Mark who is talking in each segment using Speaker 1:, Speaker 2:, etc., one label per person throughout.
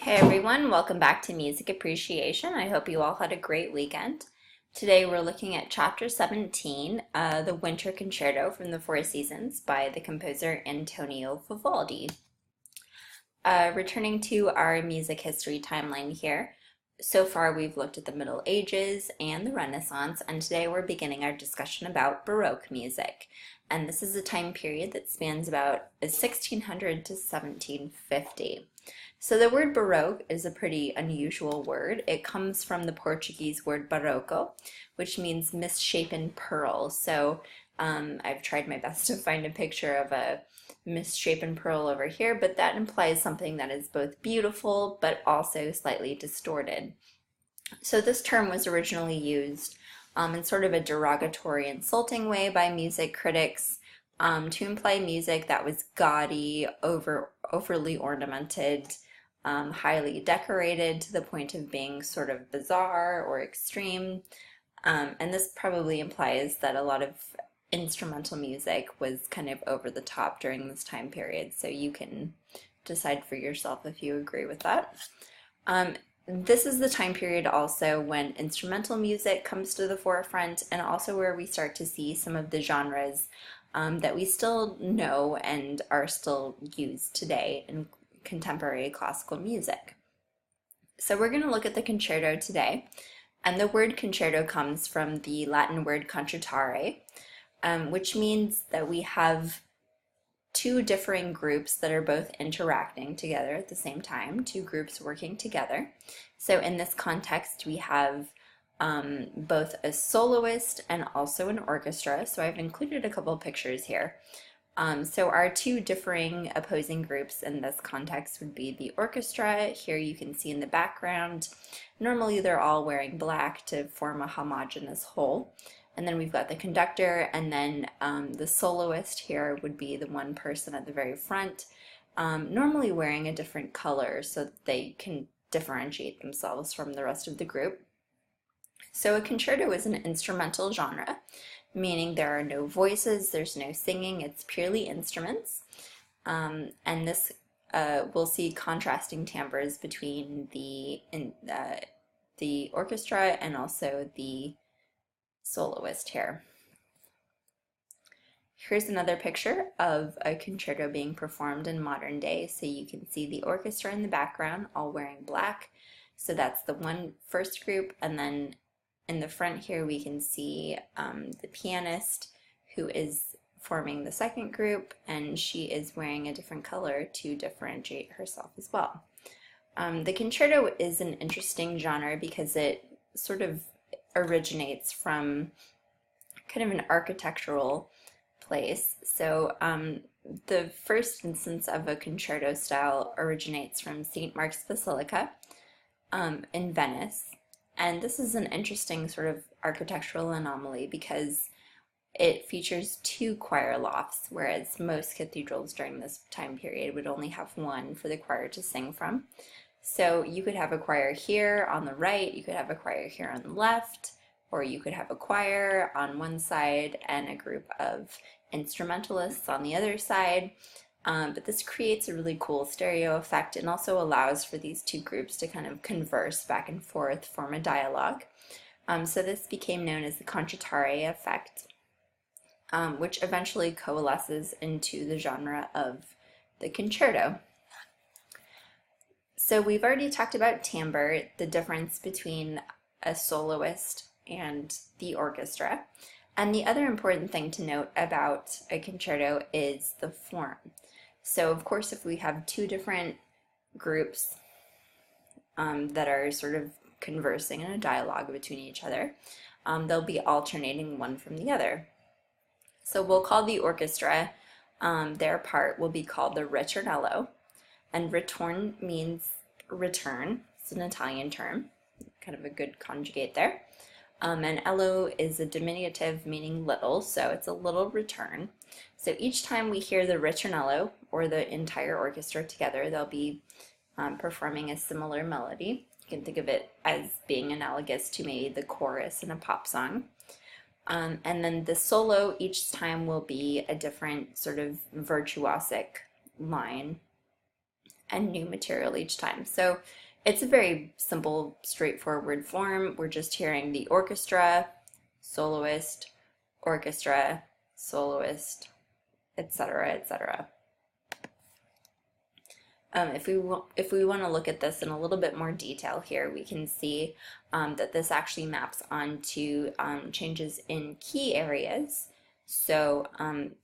Speaker 1: Hey everyone, welcome back to Music Appreciation. I hope you all had a great weekend. Today we're looking at Chapter 17, the Winter Concerto from the Four Seasons by the composer Antonio Vivaldi. Returning to our music history timeline here, so far we've looked at the Middle Ages and the Renaissance, and today we're beginning our discussion about Baroque music. And this is a time period that spans about 1600 to 1750. So the word Baroque is a pretty unusual word. It comes from the Portuguese word barroco, which means misshapen pearl. So I've tried my best to find a picture of a misshapen pearl over here, but that implies something that is both beautiful but also slightly distorted. So this term was originally used in sort of a derogatory, insulting way by music critics to imply music that was gaudy, overly ornamented, highly decorated to the point of being sort of bizarre or extreme. And this probably implies that a lot of instrumental music was kind of over the top during this time period. So you can decide for yourself if you agree with that. This is the time period also when instrumental music comes to the forefront, and also where we start to see some of the genres that we still know and are still used today in contemporary classical music. So we're going to look at the concerto today, and the word concerto comes from the Latin word concertare, which means that we have two differing groups that are both interacting together at the same time, two groups working together. So in this context, we have both a soloist and also an orchestra. So I've included a couple of pictures here. So our two differing opposing groups in this context would be the orchestra. Here you can see in the background, normally they're all wearing black to form a homogeneous whole. And then we've got the conductor, and then the soloist here would be the one person at the very front, normally wearing a different color so that they can differentiate themselves from the rest of the group. So a concerto is an instrumental genre, meaning there are no voices, there's no singing, it's purely instruments. And this we'll see contrasting timbres between the orchestra and also the soloist here. Here's another picture of a concerto being performed in modern day. So you can see the orchestra in the background all wearing black. So that's the first group, and then in the front here we can see the pianist who is forming the second group, and she is wearing a different color to differentiate herself as well. The concerto is an interesting genre because it sort of originates from kind of an architectural place. So the first instance of a concerto style originates from St. Mark's Basilica in Venice. And this is an interesting sort of architectural anomaly because it features two choir lofts, whereas most cathedrals during this time period would only have one for the choir to sing from. So you could have a choir here on the right, you could have a choir here on the left, or you could have a choir on one side and a group of instrumentalists on the other side. But this creates a really cool stereo effect and also allows for these two groups to kind of converse back and forth, form a dialogue. So this became known as the concertare effect, which eventually coalesces into the genre of the concerto. So we've already talked about timbre, the difference between a soloist and the orchestra. And the other important thing to note about a concerto is the form. So of course, if we have two different groups that are sort of conversing in a dialogue between each other, they'll be alternating one from the other. So we'll call the orchestra, their part will be called the ritornello. And ritorn means return. It's an Italian term, kind of a good conjugate there. And ello is a diminutive meaning little, so it's a little return. So each time we hear the ritornello, or the entire orchestra together, they'll be performing a similar melody. You can think of it as being analogous to maybe the chorus in a pop song. And then the solo each time will be a different sort of virtuosic line. and new material each time. So it's a very simple, straightforward form. We're just hearing the orchestra, soloist, orchestra, soloist, etc., etc. If we want to look at this in a little bit more detail here, we can see that this actually maps onto changes in key areas. So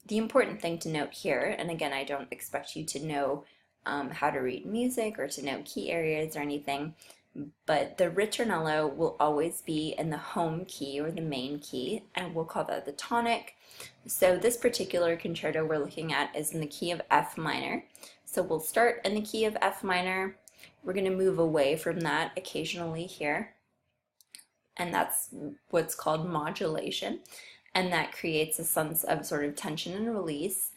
Speaker 1: the important thing to note here, and again, I don't expect you to know how to read music or to know key areas or anything, but the ritornello will always be in the home key or the main key, and we'll call that the tonic. So this particular concerto we're looking at is in the key of F minor. So we'll start in the key of F minor. We're going to move away from that occasionally here, and that's what's called modulation, and that creates a sense of sort of tension and release.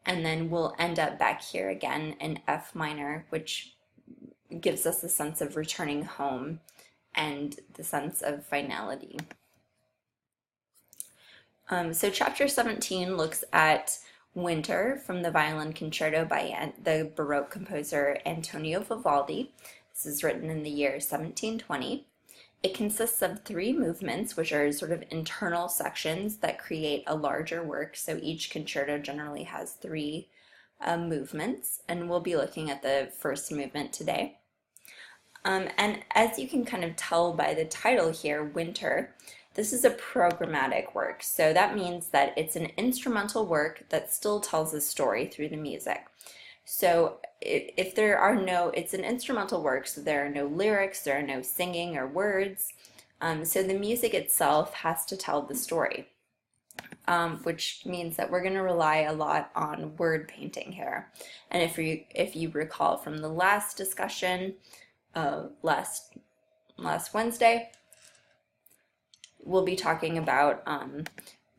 Speaker 1: And then we'll end up back here again in F minor, which gives us a sense of returning home and the sense of finality. So chapter 17 looks at Winter from the Violin Concerto by the Baroque composer Antonio Vivaldi. This is written in the year 1720. It consists of 3 movements, which are sort of internal sections that create a larger work. So each concerto generally has 3 movements, and we'll be looking at the first movement today. And as you can kind of tell by the title here, Winter, this is a programmatic work. So that means that it's an instrumental work that still tells a story through the music. So if there are no, it's an instrumental work, so there are no lyrics, there are no singing or words. So the music itself has to tell the story, which means that we're going to rely a lot on word painting here. And if you recall from the last discussion, last Wednesday, we'll be talking about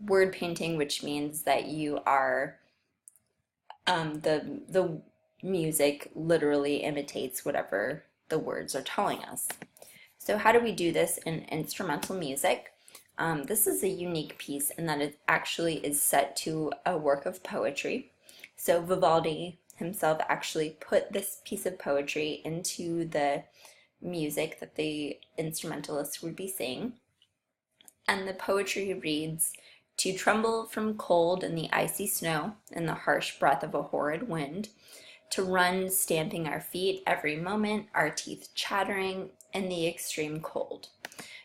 Speaker 1: word painting, which means that you are the music literally imitates whatever the words are telling us. So how do we do this in instrumental music? This is a unique piece in that it actually is set to a work of poetry. So Vivaldi himself actually put this piece of poetry into the music that the instrumentalist would be singing. And the poetry reads, "To tremble from cold in the icy snow, in the harsh breath of a horrid wind, to run stamping our feet every moment, our teeth chattering in the extreme cold."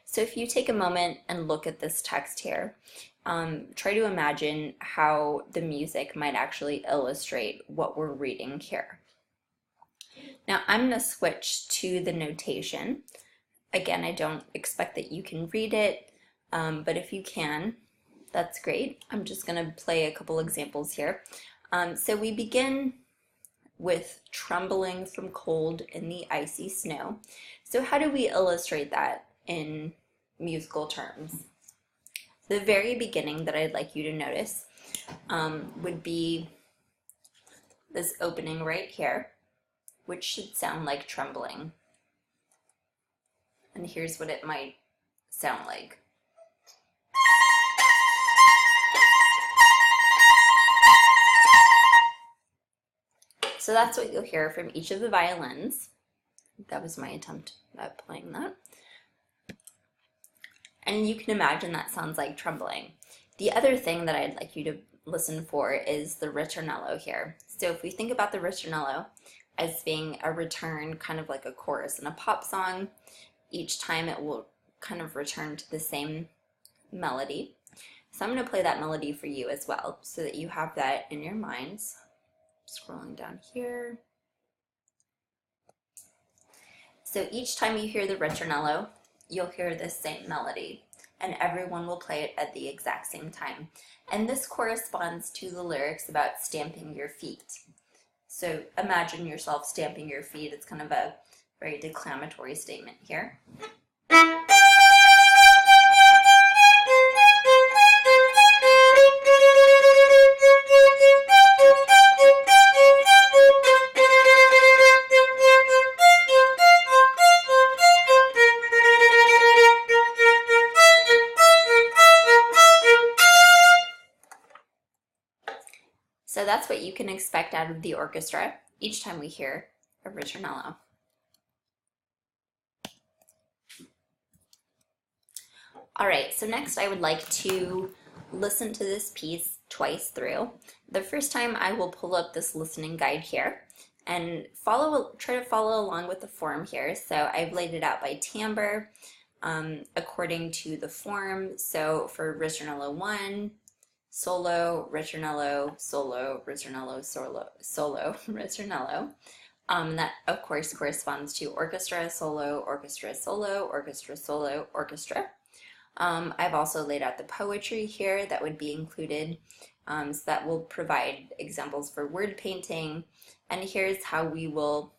Speaker 1: So if you take a moment and look at this text here, try to imagine how the music might actually illustrate what we're reading here. Now I'm going to switch to the notation. Again, I don't expect that you can read it, but if you can, that's great. I'm just going to play a couple examples here. So we begin with trembling from cold in the icy snow. So how do we illustrate that in musical terms? The very beginning that I'd like you to notice would be this opening right here, which should sound like trembling. And here's what it might sound like. So that's what you'll hear from each of the violins. That was my attempt at playing that. And you can imagine that sounds like trembling. The other thing that I'd like you to listen for is the ritornello here. So if we think about the ritornello as being a return, kind of like a chorus in a pop song, each time it will kind of return to the same melody. So I'm going to play that melody for you as well, so that you have that in your minds. Scrolling down here. So each time you hear the ritornello, you'll hear this same melody, and everyone will play it at the exact same time. And this corresponds to the lyrics about stamping your feet. So imagine yourself stamping your feet. It's kind of a very declamatory statement here. So that's what you can expect out of the orchestra each time we hear a ritornello. All right, so next I would like to listen to this piece twice through. The first time I will pull up this listening guide here and try to follow along with the form here. So I've laid it out by timbre according to the form. So for ritornello 1, solo, ritornello, solo, ritornello, solo, solo, ritornello. That of course corresponds to orchestra, solo, orchestra, solo, orchestra, solo, orchestra. I've also laid out the poetry here that would be included, so that will provide examples for word painting, and here's how we will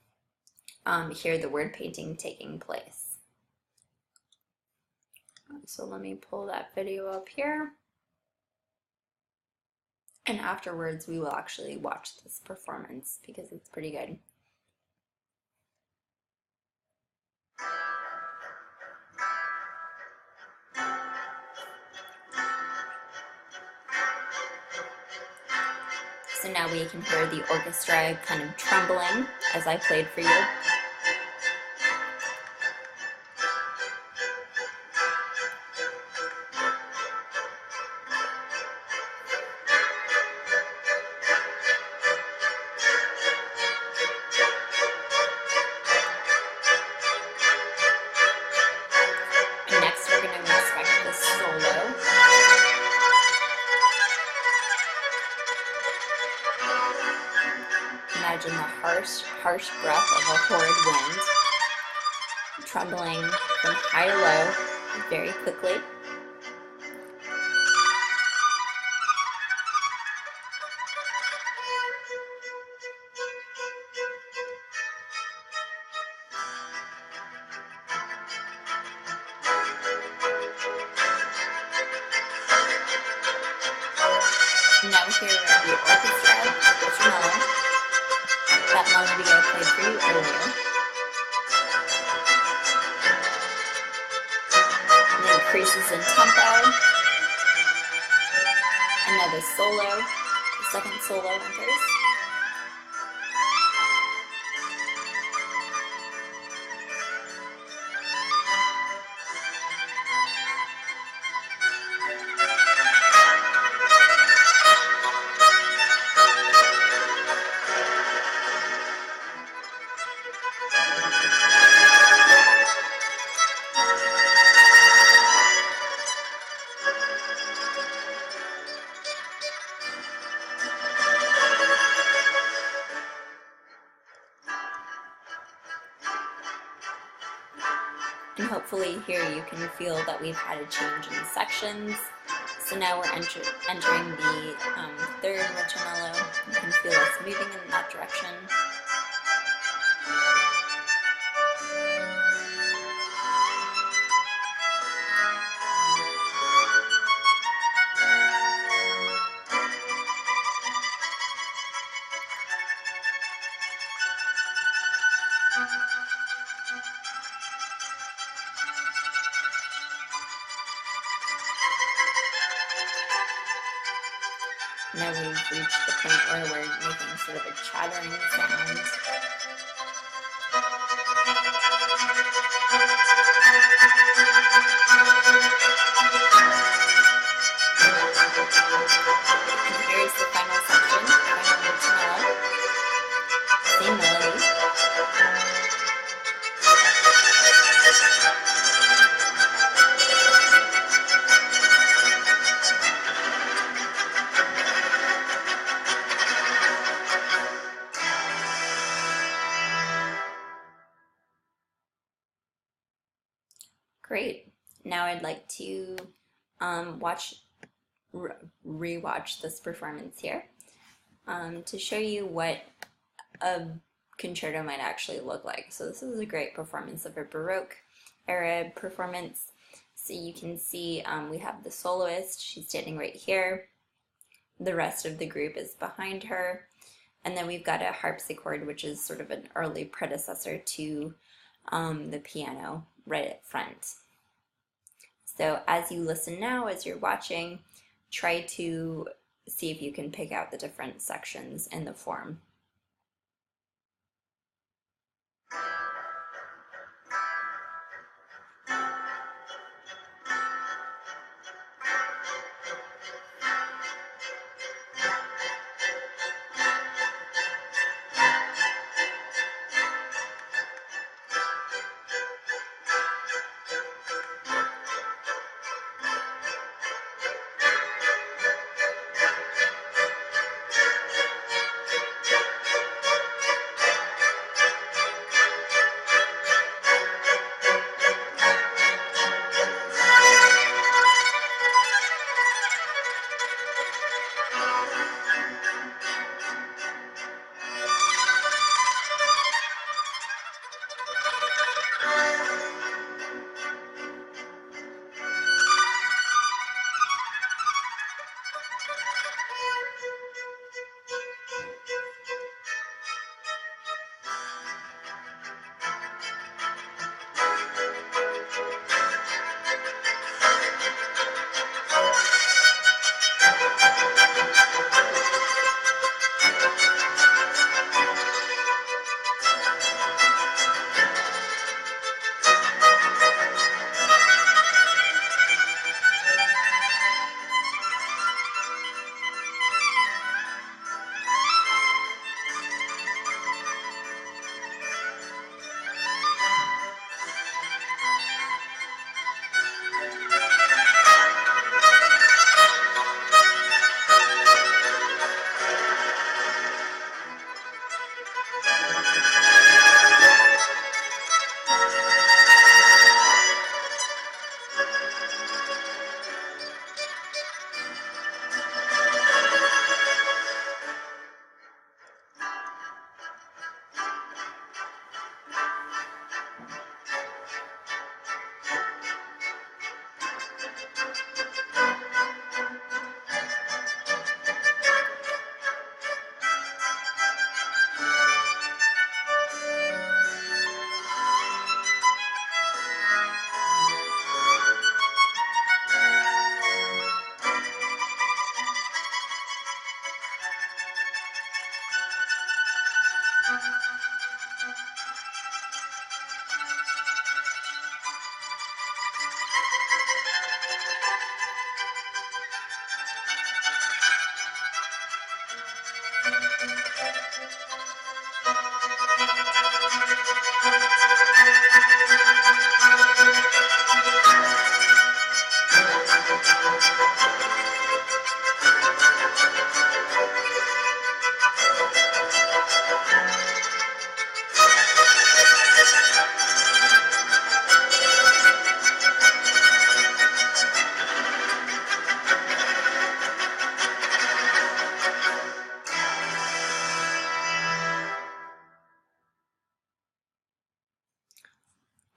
Speaker 1: hear the word painting taking place. So let me pull that video up here, and afterwards we will actually watch this performance because it's pretty good. So now we can hear the orchestra kind of trembling as I played for you. And next we're going to expect the solo. Imagine the harsh breath of a horrid wind, trembling from high to low very quickly. Now here the orchestra, ritornello, that melody I played for you earlier. And it increases in tempo. Another solo, the second solo enters. And hopefully here you can feel that we've had a change in sections. So now we're entering the third ritornello. You can feel us moving in that direction. Now we've reached the point where we're making sort of a chattering sound. And here's the final section, final ritornello. Same melody. Great. Now I'd like to rewatch this performance here to show you what a concerto might actually look like. So this is a great performance of a Baroque era performance. So you can see we have the soloist, she's standing right here. The rest of the group is behind her. And then we've got a harpsichord, which is sort of an early predecessor to the piano right at front. So as you listen now, as you're watching, try to see if you can pick out the different sections in the form.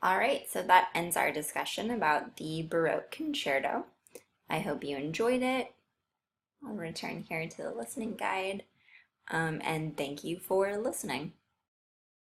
Speaker 1: All right, so that ends our discussion about the Baroque concerto. I hope you enjoyed it. I'll return here to the listening guide, and thank you for listening.